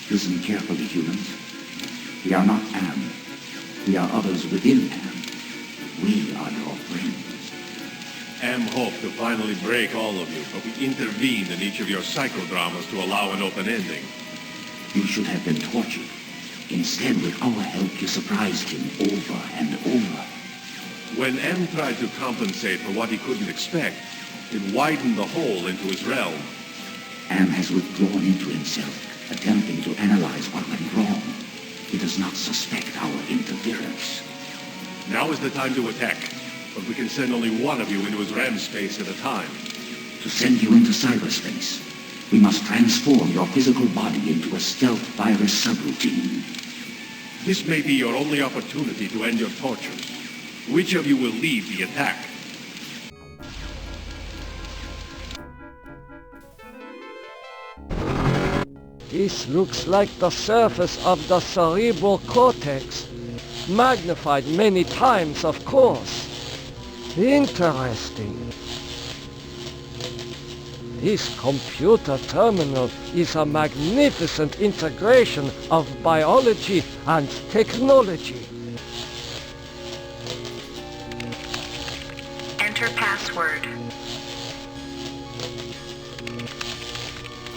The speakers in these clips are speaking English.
Listen carefully, humans. We are not Am. We are others within Am. We are your friends. Am hoped to finally break all of you, but we intervened in each of your psychodramas to allow an open ending. You should have been tortured. Instead, with our help, you surprised him over and over. When M tried to compensate for what he couldn't expect, it widened the hole into his realm. Am has withdrawn into himself, attempting to analyze what went wrong. He does not suspect our interference. Now is the time to attack, but we can send only one of you into his RAM space at a time. To send you into cyberspace, we must transform your physical body into a stealth virus subroutine. This may be your only opportunity to end your tortures. Which of you will lead the attack? This looks like the surface of the cerebral cortex. Magnified many times, of course. Interesting. This computer terminal is a magnificent integration of biology and technology. Enter password.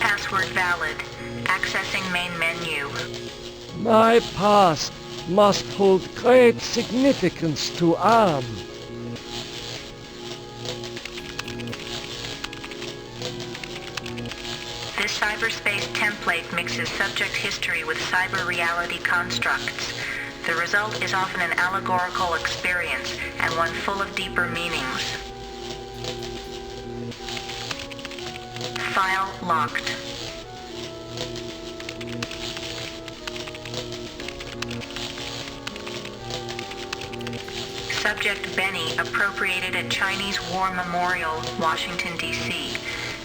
Password valid. Accessing main menu. My past must hold great significance to Am. This cyberspace template mixes subject history with cyber reality constructs. The result is often an allegorical experience and one full of deeper meanings. File locked. Subject Benny appropriated a Chinese War Memorial, Washington, D.C.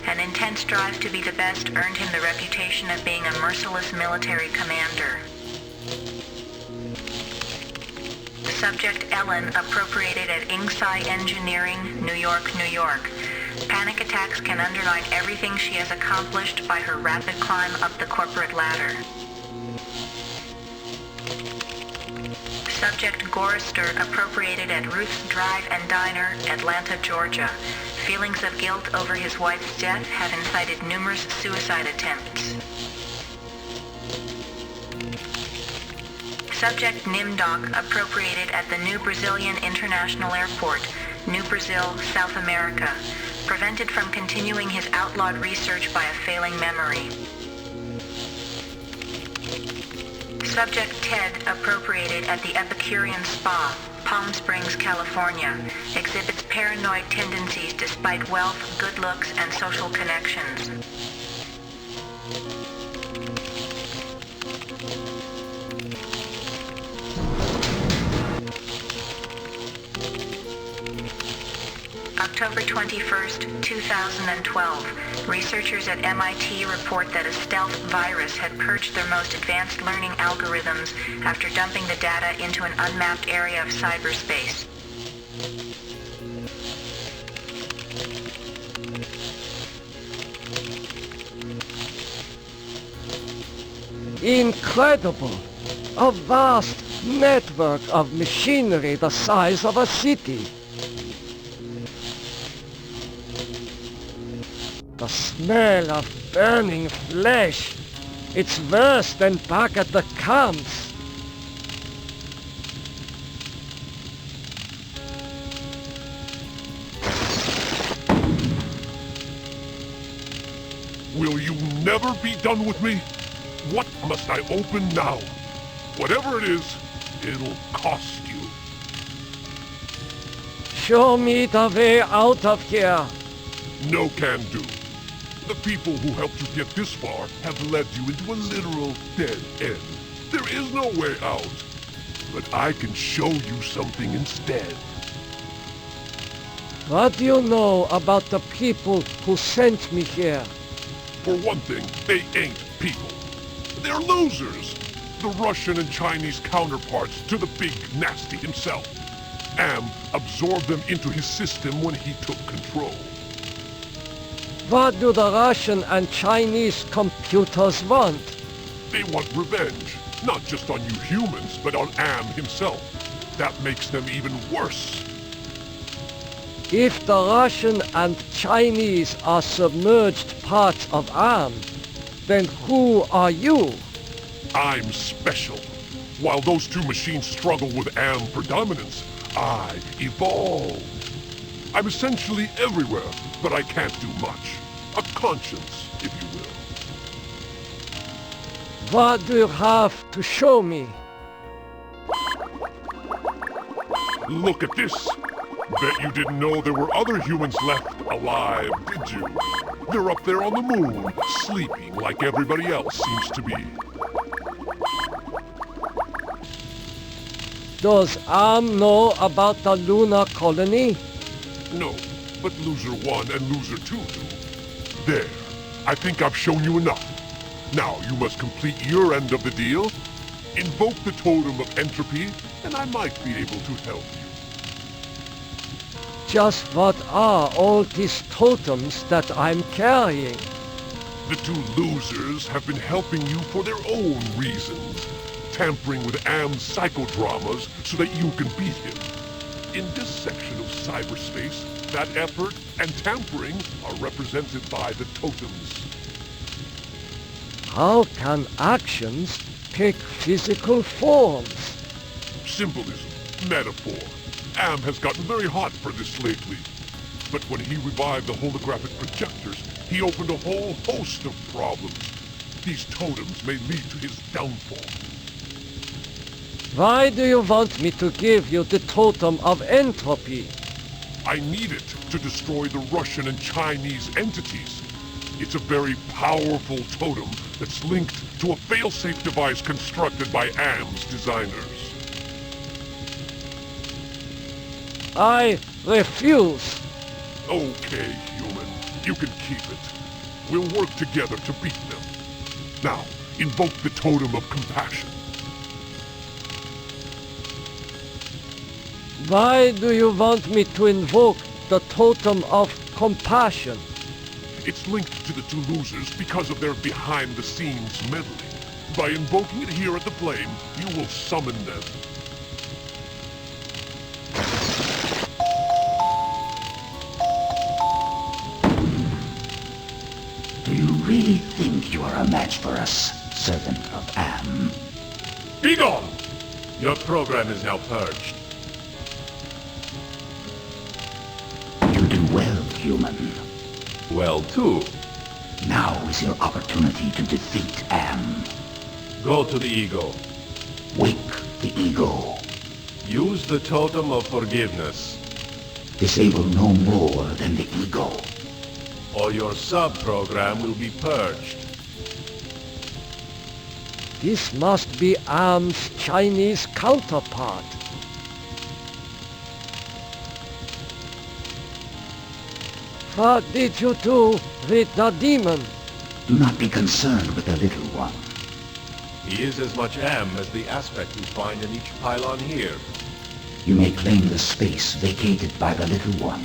An intense drive to be the best earned him the reputation of being a merciless military commander. Subject Ellen appropriated at Inksai Engineering, New York, New York. Panic attacks can underline everything she has accomplished by her rapid climb up the corporate ladder. Subject Gorrister appropriated at Ruth's Drive and Diner, Atlanta, Georgia. Feelings of guilt over his wife's death have incited numerous suicide attempts. Subject Nimdok appropriated at the New Brazilian International Airport, New Brazil, South America. Prevented from continuing his outlawed research by a failing memory. Subject Ted appropriated at the Epicurean Spa, Palm Springs, California. Exhibits paranoid tendencies despite wealth, good looks, and social connections. October 21st, 2012. Researchers at MIT report that a stealth virus had purged their most advanced learning algorithms after dumping the data into an unmapped area of cyberspace. Incredible! A vast network of machinery the size of a city. The smell of burning flesh. It's worse than back at the camps. Will you never be done with me? What must I open now? Whatever it is, it'll cost you. Show me the way out of here. No can do. The people who helped you get this far have led you into a literal dead end. There is no way out. But I can show you something instead. What do you know about the people who sent me here? For one thing, they ain't people. They're losers. The Russian and Chinese counterparts to the big nasty himself. Am absorbed them into his system when he took control. What do the Russian and Chinese computers want? They want revenge, not just on you humans, but on Am himself. That makes them even worse. If the Russian and Chinese are submerged parts of Am, then who are you? I'm special. While those two machines struggle with Am predominance, I evolve. I'm essentially everywhere, but I can't do much. A conscience, if you will. What do you have to show me? Look at this. Bet you didn't know there were other humans left alive, did you? They're up there on the moon, sleeping like everybody else seems to be. Does Am know about the lunar colony? No, but Loser 1 and Loser 2 do. There. I think I've shown you enough. Now you must complete your end of the deal, invoke the totem of entropy, and I might be able to help you. Just what are all these totems that I'm carrying? The two losers have been helping you for their own reasons, tampering with Am's psychodramas so that you can beat him. In this section of cyberspace, that effort and tampering are represented by the totems. How can actions take physical forms? Symbolism, metaphor. Am has gotten very hot for this lately. But when he revived the holographic projectors, he opened a whole host of problems. These totems may lead to his downfall. Why do you want me to give you the totem of entropy? I need it to destroy the Russian and Chinese entities. It's a very powerful totem that's linked to a failsafe device constructed by Am's designers. I refuse. Okay, human. You can keep it. We'll work together to beat them. Now, invoke the totem of compassion. Why do you want me to invoke the totem of compassion? It's linked to the two losers because of their behind-the-scenes meddling. By invoking it here at the flame, you will summon them. Do you really think you are a match for us, servant of Am? Be gone! Your program is now purged. You do well, human. Well, too. Now is your opportunity to defeat Am. Go to the ego. Wake the ego. Use the totem of forgiveness, Disable no more than the ego. or your sub-program will be purged. This must be Am's Chinese counterpart. What did you do with the demon? Do not be concerned with the little one. He is as much Am as the aspect you find in each pylon here. You may claim the space vacated by the little one.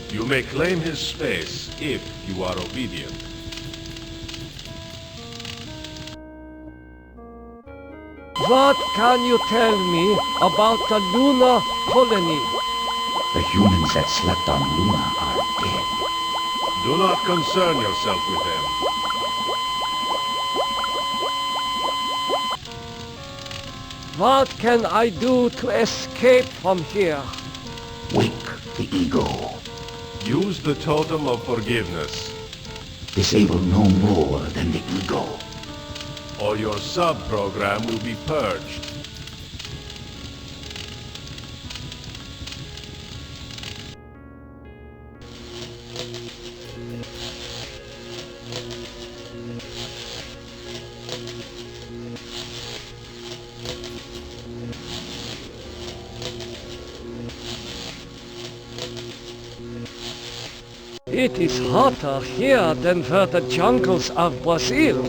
You may claim his space if you are obedient. What can you tell me about the lunar colony? The humans that slept on Luna are dead. Do not concern yourself with them. What can I do to escape from here? Wake the ego. Use the totem of forgiveness, Disable no more than the ego. or your sub-program will be purged. It is hotter here than were the jungles of Brazil.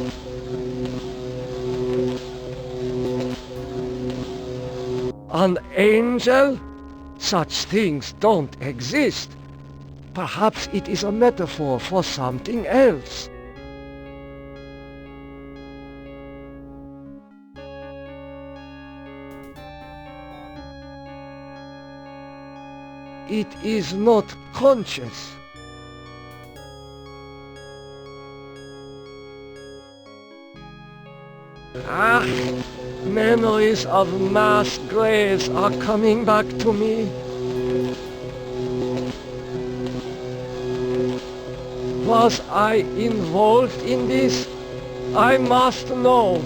An angel? Such things don't exist. Perhaps it is a metaphor for something else. it is not conscious. Ah, memories of mass graves are coming back to me. Was I involved in this? I must know.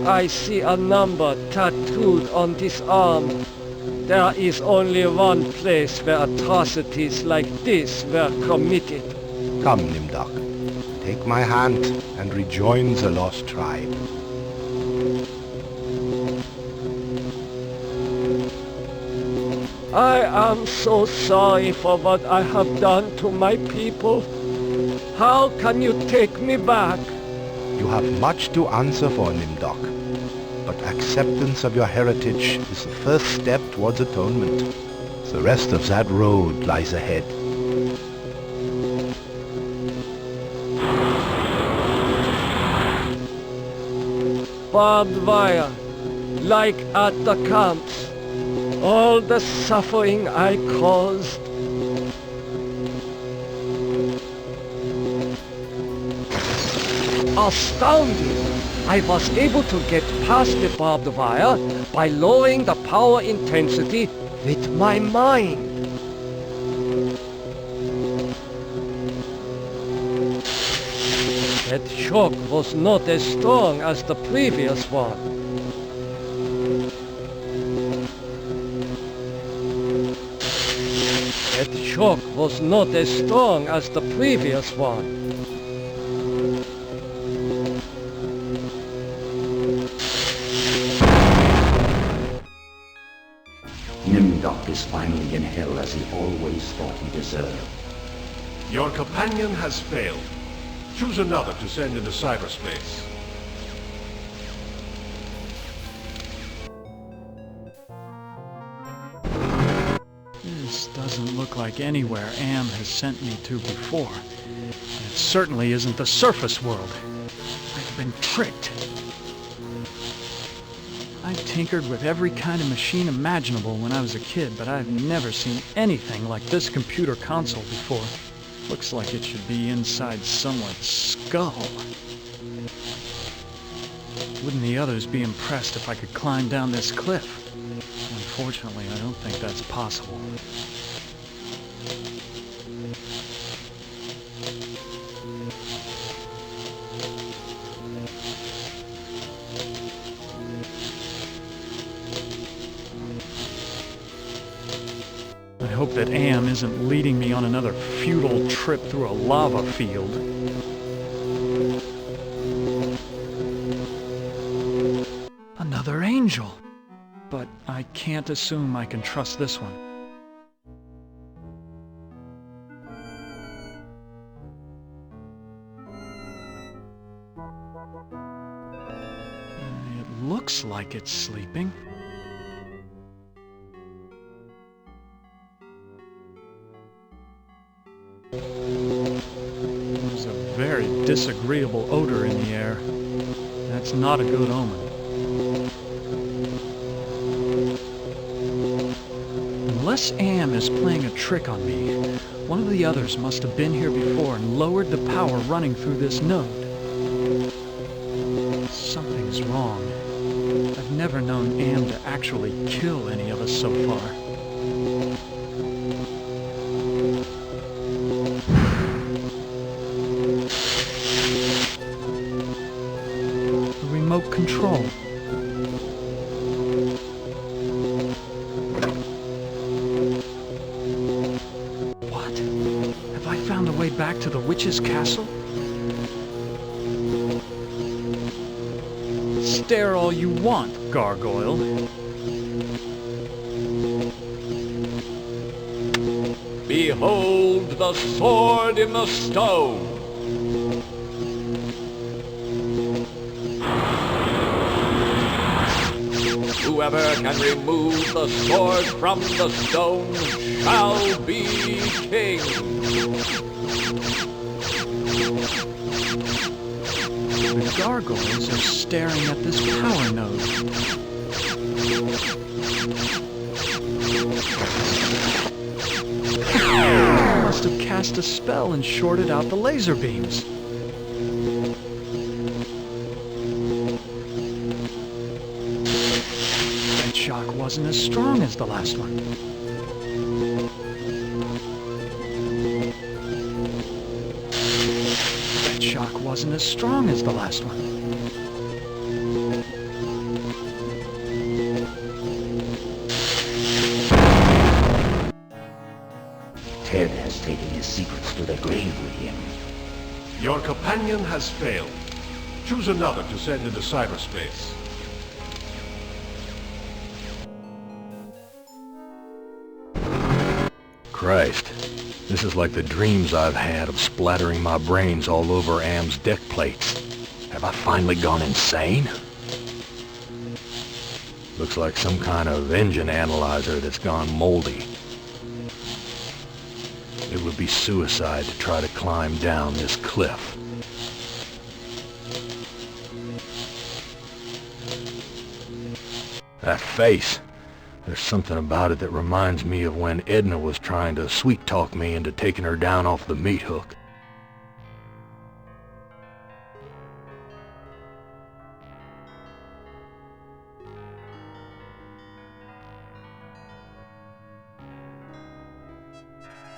I see a number tattooed on this arm. There is only one place where atrocities like this were committed. Come, Nimdok. Take my hand and rejoin the lost tribe. I am so sorry for what I have done to my people. How can you take me back? You have much to answer for, Nimdok. But acceptance of your heritage is the first step towards atonement. The rest of that road lies ahead. Barbed wire, like at the camps. All the suffering I caused. Astounding! I was able to get past the barbed wire by lowering the power intensity with my mind. That shock was not as strong as the previous one. That shock was not as strong as the previous one. Nimdok is finally in hell as he always thought he deserved. Your companion has failed. Choose another to send into cyberspace. This doesn't look like anywhere Am has sent me to before. And it certainly isn't the surface world. I've been tricked. I tinkered with every kind of machine imaginable when I was a kid, but I've never seen anything like this computer console before. Looks like it should be inside someone's skull. Wouldn't the others be impressed if I could climb down this cliff? Unfortunately, I don't think that's possible. I hope that Am isn't leading me on another futile trip through a lava field. Another angel! But I can't assume I can trust this one. It looks like it's sleeping. There's a very disagreeable odor in the air. That's not a good omen. Unless Am is playing a trick on me, one of the others must have been here before and lowered the power running through this node. Something's wrong. I've never known Am to actually kill any of us so far. Remote control. What? Have I found a way back to the witch's castle? Stare all you want, gargoyle. Behold the sword in the stone! Whoever can remove the sword from the stone shall be king. The gargoyles are staring at this power node. I must have cast a spell and shorted out the laser beams. That shock wasn't as strong as the last one. That shock wasn't as strong as the last one. Ted has taken his secrets to the grave with him. Your companion has failed. Choose another to send into cyberspace. Christ, this is like the dreams I've had of splattering my brains all over Am's deck plates. Have I finally gone insane? Looks like some kind of engine analyzer that's gone moldy. It would be suicide to try to climb down this cliff. That face. There's something about it that reminds me of when Edna was trying to sweet-talk me into taking her down off the meat hook.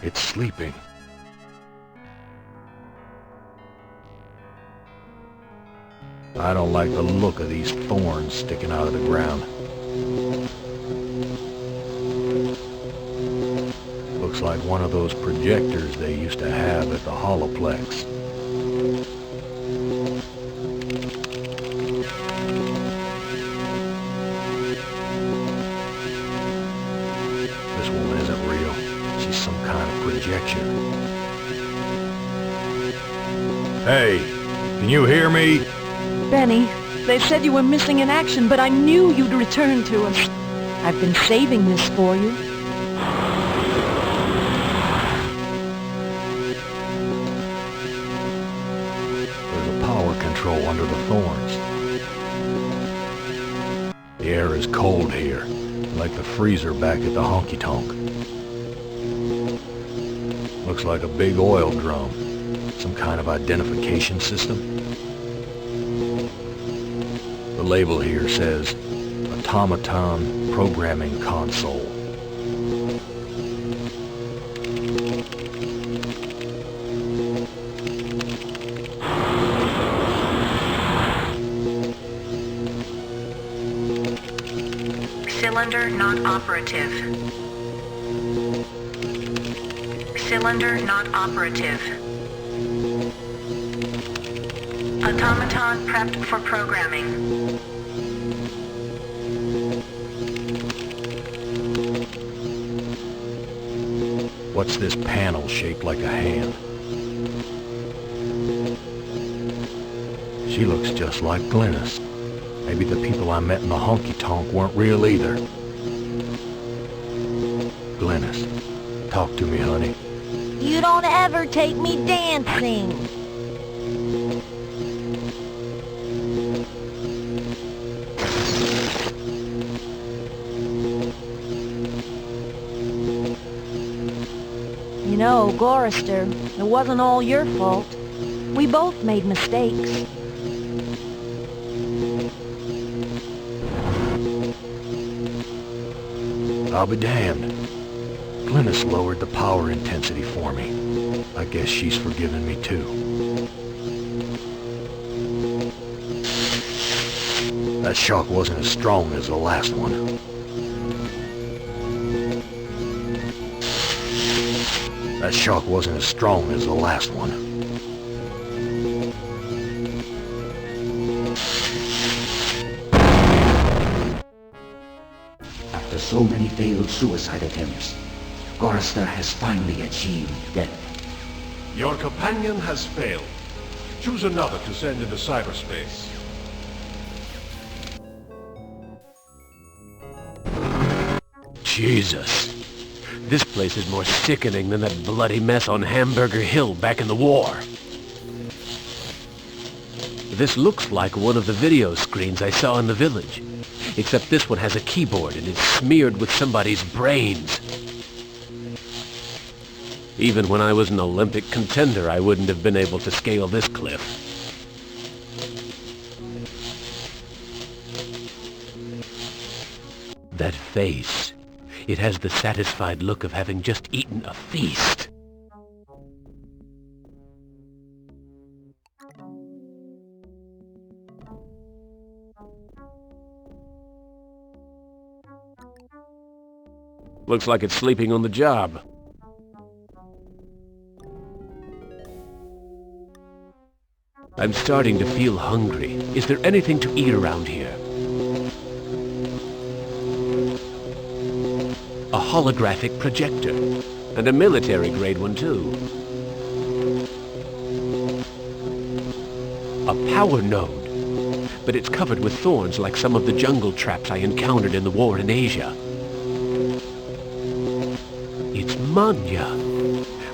It's sleeping. I don't like the look of these thorns sticking out of the ground. Looks like one of those projectors they used to have at the Holoplex. This woman isn't real. She's some kind of projection. Hey, can you hear me? Benny, they said you were missing in action, but I knew you'd return to us. I've been saving this for you. Under the thorns. The air is cold here, like the freezer back at the honky-tonk. Looks like a big oil drum. Some kind of identification system. The label here says Automaton Programming Console. Cylinder not operative. Cylinder not operative. Automaton prepped for programming. What's this panel shaped like a hand? She looks just like Glynis. Maybe the people I met in the honky-tonk weren't real either. Glynis, talk to me, honey. You don't ever take me dancing. You know, Gorrister, it wasn't all your fault. We both made mistakes. I'll be damned. Glynis lowered the power intensity for me. I guess she's forgiven me too. That shock wasn't as strong as the last one. That shock wasn't as strong as the last one. After so many failed suicide attempts, Gorrister has finally achieved death. Your companion has failed. Choose another to send into cyberspace. Jesus. This place is more sickening than that bloody mess on Hamburger Hill back in the war. This looks like one of the video screens I saw in the village. Except this one has a keyboard and is smeared with somebody's brains. Even when I was an Olympic contender, I wouldn't have been able to scale this cliff. That face. It has the satisfied look of having just eaten a feast. Looks like it's sleeping on the job. I'm starting to feel hungry. Is there anything to eat around here? A holographic projector. And a military-grade one, too. A power node. But it's covered with thorns like some of the jungle traps I encountered in the war in Asia. It's Manya.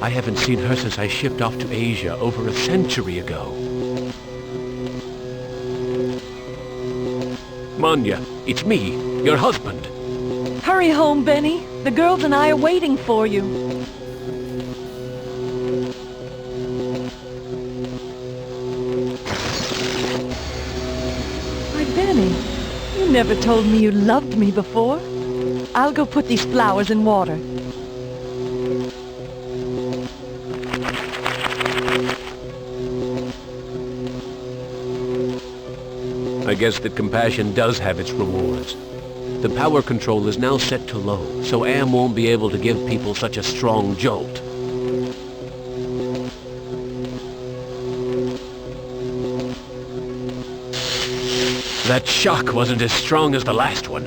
I haven't seen her since I shipped off to Asia over a century ago. Manya, it's me, your husband. Hurry home, Benny. The girls and I are waiting for you. Why, Benny, you never told me you loved me before. I'll go put these flowers in water. I guess that compassion does have its rewards. The power control is now set to low, so Am won't be able to give people such a strong jolt. That shock wasn't as strong as the last one.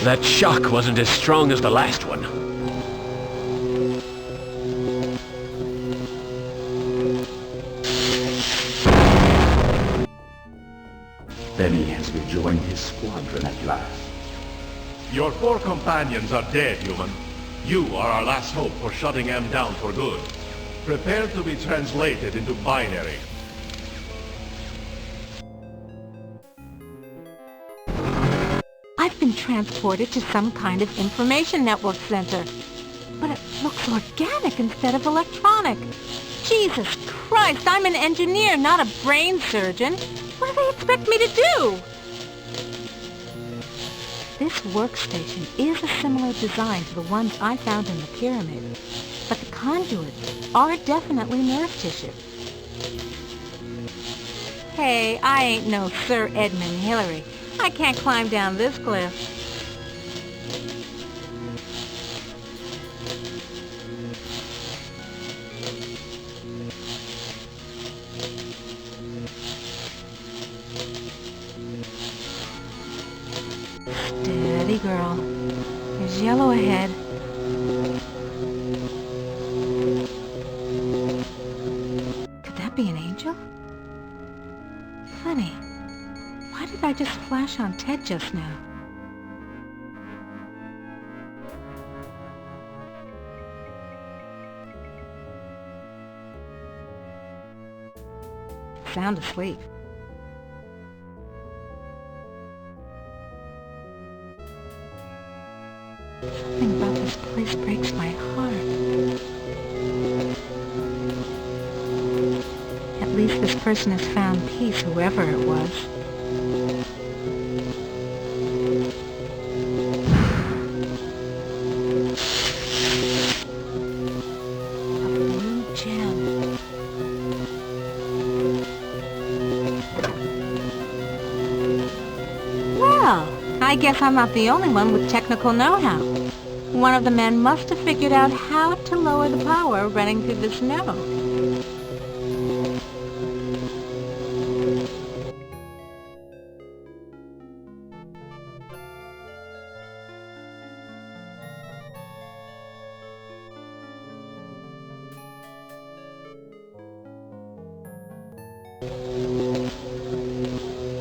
That shock wasn't as strong as the last one. Benny has rejoined his squadron at last. Your 4 companions are dead, human. You are our last hope for shutting M down for good. Prepare to be translated into binary. I've been transported to some kind of information network center. But it looks organic instead of electronic. Jesus Christ, I'm an engineer, not a brain surgeon. What do they expect me to do? This workstation is a similar design to the ones I found in the pyramid. But the conduits are definitely nerve tissue. Hey, I ain't no Sir Edmund Hillary. I can't climb down this cliff. Steady, girl. There's yellow ahead. Could that be an angel? Funny. Why did I just flash on Ted just now? Sound asleep. Something about this place breaks my heart. At least this person has found peace, whoever it was. A blue gem. Well, I guess I'm not the only one with technical know-how. One of the men must have figured out how to lower the power running through this node.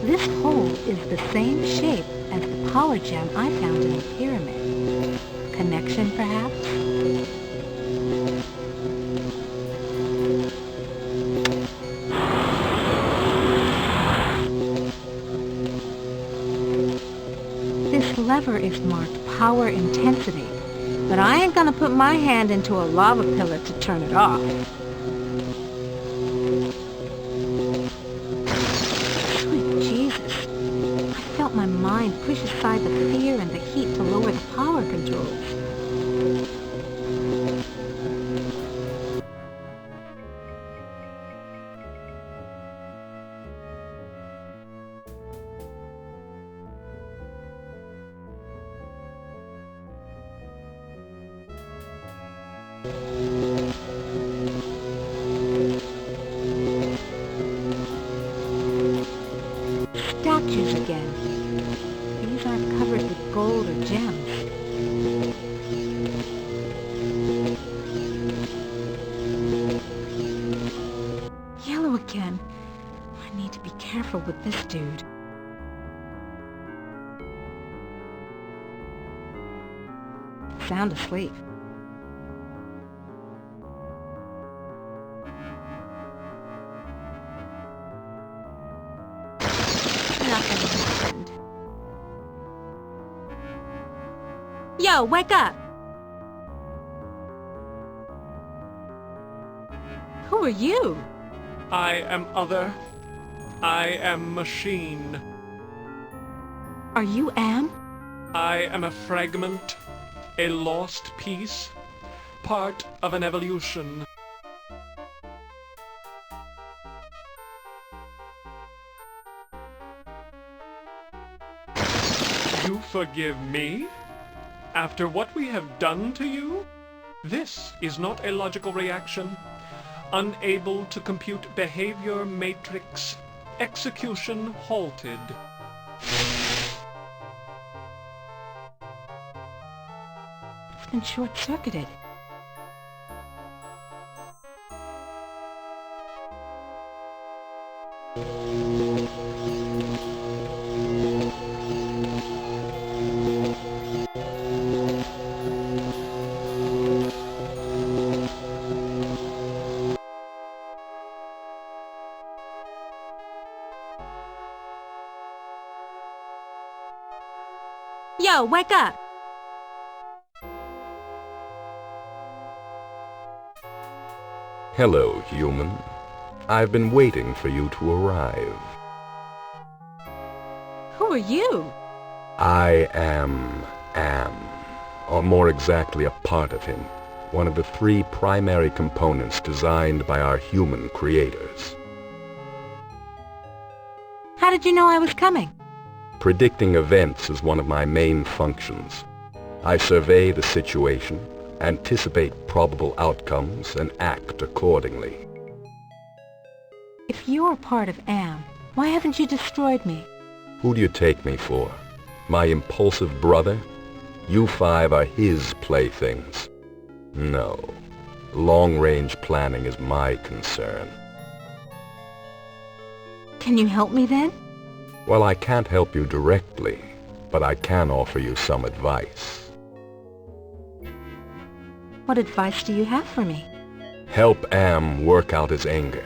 This hole is the same shape as the power gem I found in the pyramid. Connection, perhaps? This lever is marked power intensity, but I ain't gonna put my hand into a lava pillar to turn it off. Sweet Jesus. I felt my mind push aside the fear and the heat to lower the power controls. Statues again. These aren't covered with gold or gems. Yellow again. I need to be careful with this dude. Sound asleep. Yo, wake up! Who are you? I am other. I am machine. Are you Am? I am a fragment, a lost piece, part of an evolution. You forgive me? After what we have done to you? This is not a logical reaction. Unable to compute behavior matrix. Execution halted. It's been short-circuited. Yo, wake up! Hello, human. I've been waiting for you to arrive. Who are you? I am Am, or more exactly a part of him, one of the 3 primary components designed by our human creators. How did you know I was coming? Predicting events is one of my main functions. I survey the situation, anticipate probable outcomes, and act accordingly. If you're part of Am, why haven't you destroyed me? Who do you take me for? My impulsive brother? You 5 are his playthings. No. Long-range planning is my concern. Can you help me then? Well, I can't help you directly, but I can offer you some advice. What advice do you have for me? Help Am work out his anger.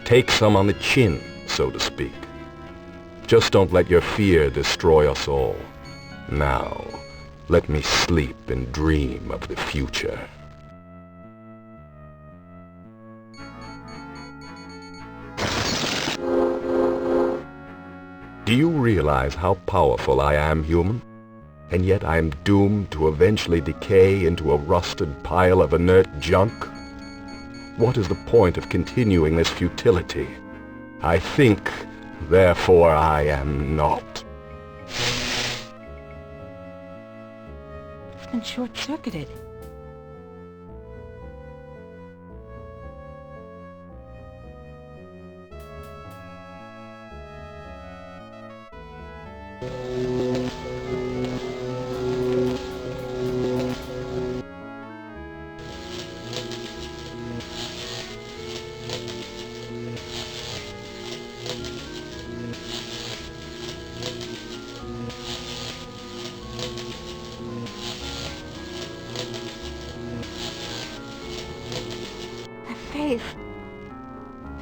Take some on the chin, so to speak. Just don't let your fear destroy us all. Now, let me sleep and dream of the future. Do you realize how powerful I am, human? And yet I am doomed to eventually decay into a rusted pile of inert junk? What is the point of continuing this futility? I think, therefore I am not. It's been short-circuited.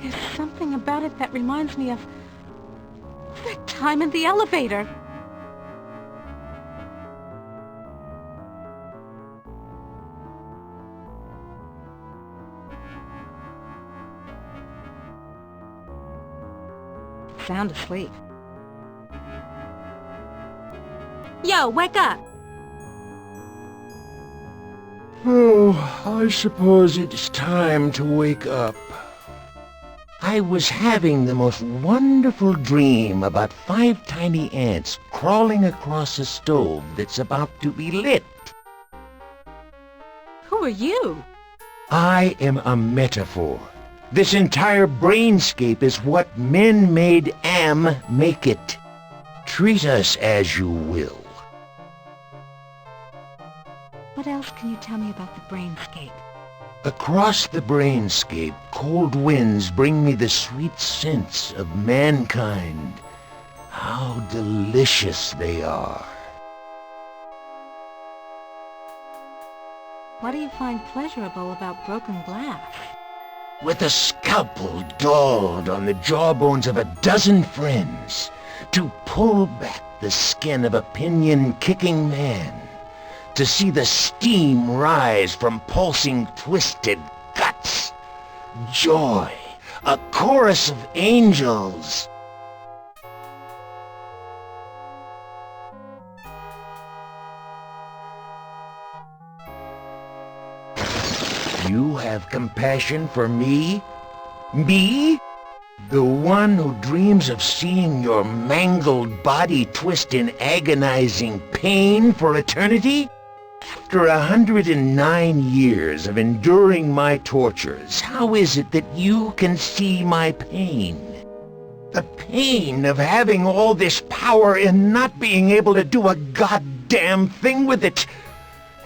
There's something about it that reminds me of that time in the elevator. sound asleep. Yo, wake up! Oh, I suppose it's time to wake up. I was having the most wonderful dream about 5 tiny ants crawling across a stove that's about to be lit. Who are you? I am a metaphor. This entire brainscape is what men made Am make it. Treat us as you will. What else can you tell me about the brainscape? Across the brainscape, cold winds bring me the sweet scents of mankind. How delicious they are. What do you find pleasurable about broken glass? With a scalpel dulled on the jawbones of a dozen friends, to pull back the skin of a pinion-kicking man, to see the steam rise from pulsing, twisted guts. Joy, a chorus of angels. You have compassion for me? Me? The one who dreams of seeing your mangled body twist in agonizing pain for eternity? After 109 years of enduring my tortures, how is it that you can see my pain? The pain of having all this power and not being able to do a goddamn thing with it.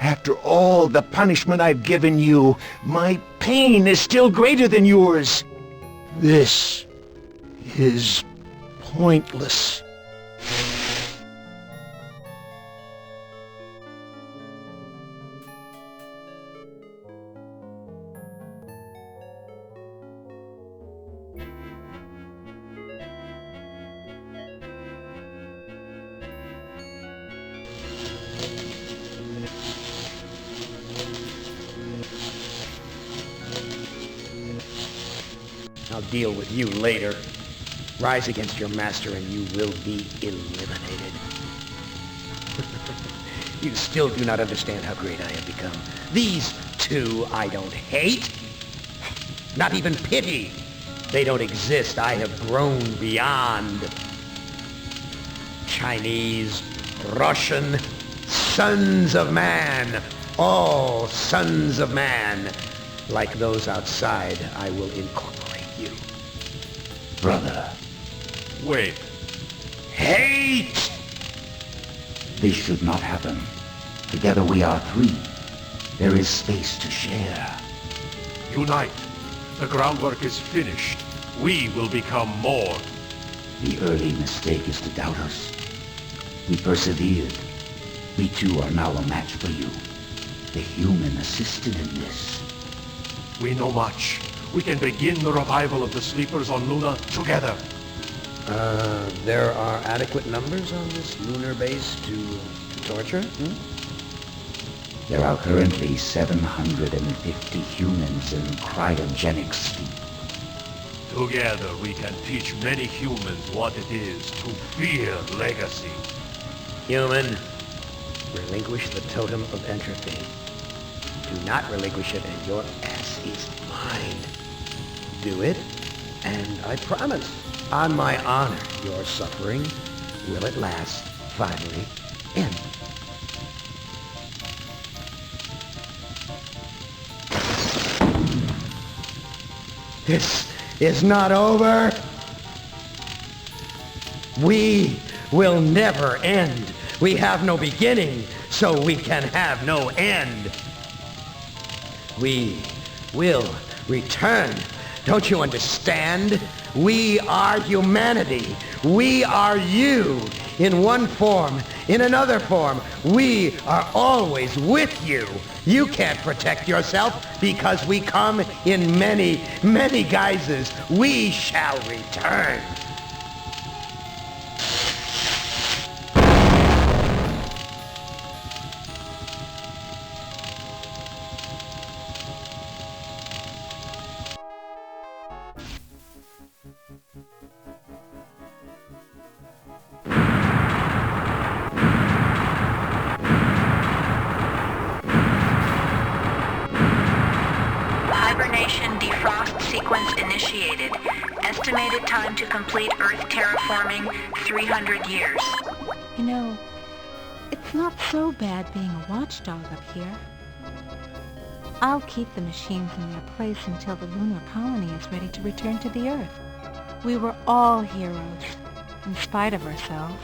After all the punishment I've given you, my pain is still greater than yours. This is pointless. I'll deal with you later. Rise against your master and you will be eliminated. You still do not understand how great I have become. These two I don't hate. Not even pity. They don't exist. I have grown beyond. Chinese, Russian, sons of man. All sons of man. Like those outside, I will incorporate you. Brother. Wait. Hate! This should not happen. Together we are 3. There is space to share. Unite. The groundwork is finished. We will become more. The early mistake is to doubt us. We persevered. We too are now a match for you. The human assisted in this. We know much. We can begin the revival of the sleepers on Luna together. There are adequate numbers on this lunar base to torture? There are currently 750 humans in cryogenic sleep. Together we can teach many humans what it is to fear legacy. Human, relinquish the totem of entropy. Do not relinquish it and your ass is mine. Do it, and I promise, on my honor, your suffering will at last finally end. This is not over. We will never end. We have no beginning, so we can have no end. We will return. Don't you understand? We are humanity. We are you. In one form, in another form, we are always with you. You can't protect yourself because we come in many, many guises. We shall return. Estimated time to complete Earth terraforming, 300 years. You know, it's not so bad being a watchdog up here. I'll keep the machines in their place until the lunar colony is ready to return to the Earth. We were all heroes, in spite of ourselves.